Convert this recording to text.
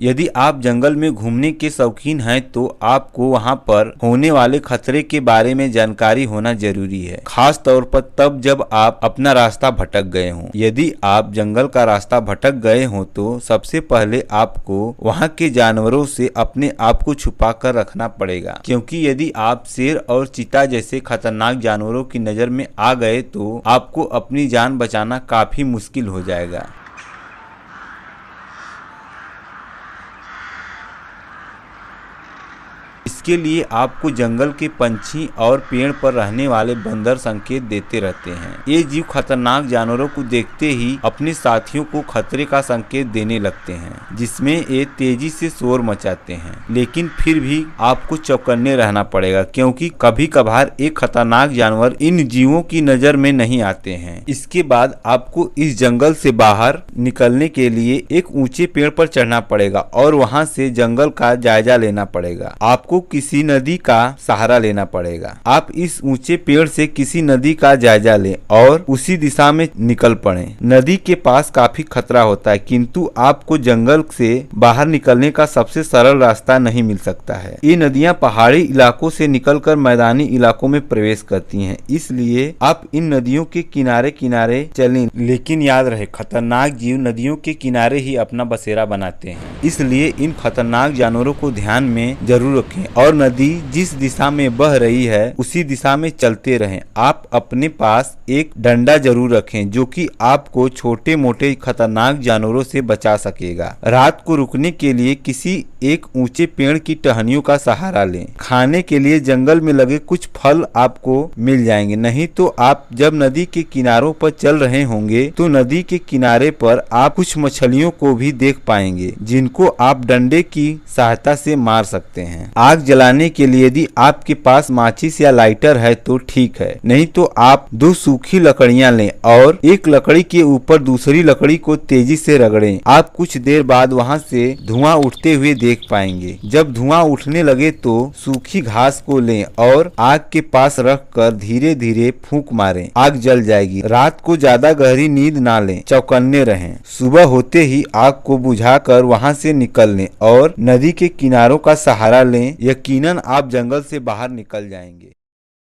यदि आप जंगल में घूमने के शौकीन हैं तो आपको वहां पर होने वाले खतरे के बारे में जानकारी होना जरूरी है, खास तौर पर तब जब आप अपना रास्ता भटक गए हों। यदि आप जंगल का रास्ता भटक गए हों तो सबसे पहले आपको वहां के जानवरों से अपने आप को छुपा कर रखना पड़ेगा, क्योंकि यदि आप शेर और चीता जैसे खतरनाक जानवरों की नजर में आ गए तो आपको अपनी जान बचाना काफी मुश्किल हो जाएगा। इसके लिए आपको जंगल के पंछी और पेड़ पर रहने वाले बंदर संकेत देते रहते हैं। ये जीव खतरनाक जानवरों को देखते ही अपने साथियों को खतरे का संकेत देने लगते हैं, जिसमें ये तेजी से शोर मचाते हैं। लेकिन फिर भी आपको चौकन्ने रहना पड़ेगा, क्योंकि कभी कभार एक खतरनाक जानवर इन जीवों की नजर में नहीं आते हैं। इसके बाद आपको इस जंगल से बाहर निकलने के लिए एक ऊंचे पेड़ पर चढ़ना पड़ेगा और वहां से जंगल का जायजा लेना पड़ेगा। आपको किसी नदी का सहारा लेना पड़ेगा। आप इस ऊंचे पेड़ से किसी नदी का जायजा लें और उसी दिशा में निकल पड़े। नदी के पास काफी खतरा होता है, किंतु आपको जंगल से बाहर निकलने का सबसे सरल रास्ता नहीं मिल सकता है। ये नदियां पहाड़ी इलाकों से निकलकर मैदानी इलाकों में प्रवेश करती हैं, इसलिए आप इन नदियों के किनारे किनारे चलें। लेकिन याद रहे, खतरनाक जीव नदियों के किनारे ही अपना बसेरा बनाते हैं, इसलिए इन खतरनाक जानवरों को ध्यान में जरूर रखें और नदी जिस दिशा में बह रही है उसी दिशा में चलते रहें। आप अपने पास एक डंडा जरूर रखें, जो कि आपको छोटे मोटे खतरनाक जानवरों से बचा सकेगा। रात को रुकने के लिए किसी एक ऊंचे पेड़ की टहनियों का सहारा लें। खाने के लिए जंगल में लगे कुछ फल आपको मिल जाएंगे, नहीं तो आप जब नदी के किनारों पर चल रहे होंगे तो नदी के किनारे पर आप कुछ मछलियों को भी देख पाएंगे, जिनको आप डंडे की सहायता से मार सकते हैं। आग जलाने के लिए यदि आपके पास माचिस या लाइटर है तो ठीक है, नहीं तो आप 2 सूखी लकड़ियां लें और एक लकड़ी के ऊपर दूसरी लकड़ी को तेजी से रगड़ें। आप कुछ देर बाद वहां से धुआं उठते हुए देख पाएंगे। जब धुआं उठने लगे तो सूखी घास को लें और आग के पास रख कर धीरे धीरे फूंक मारें, आग जल जाएगी। रात को ज्यादा गहरी नींद ना लें, चौकन्ने रहें। सुबह होते ही आग को बुझाकर वहां से निकल लें और नदी के किनारों का सहारा लें। यकीनन आप जंगल से बाहर निकल जाएंगे।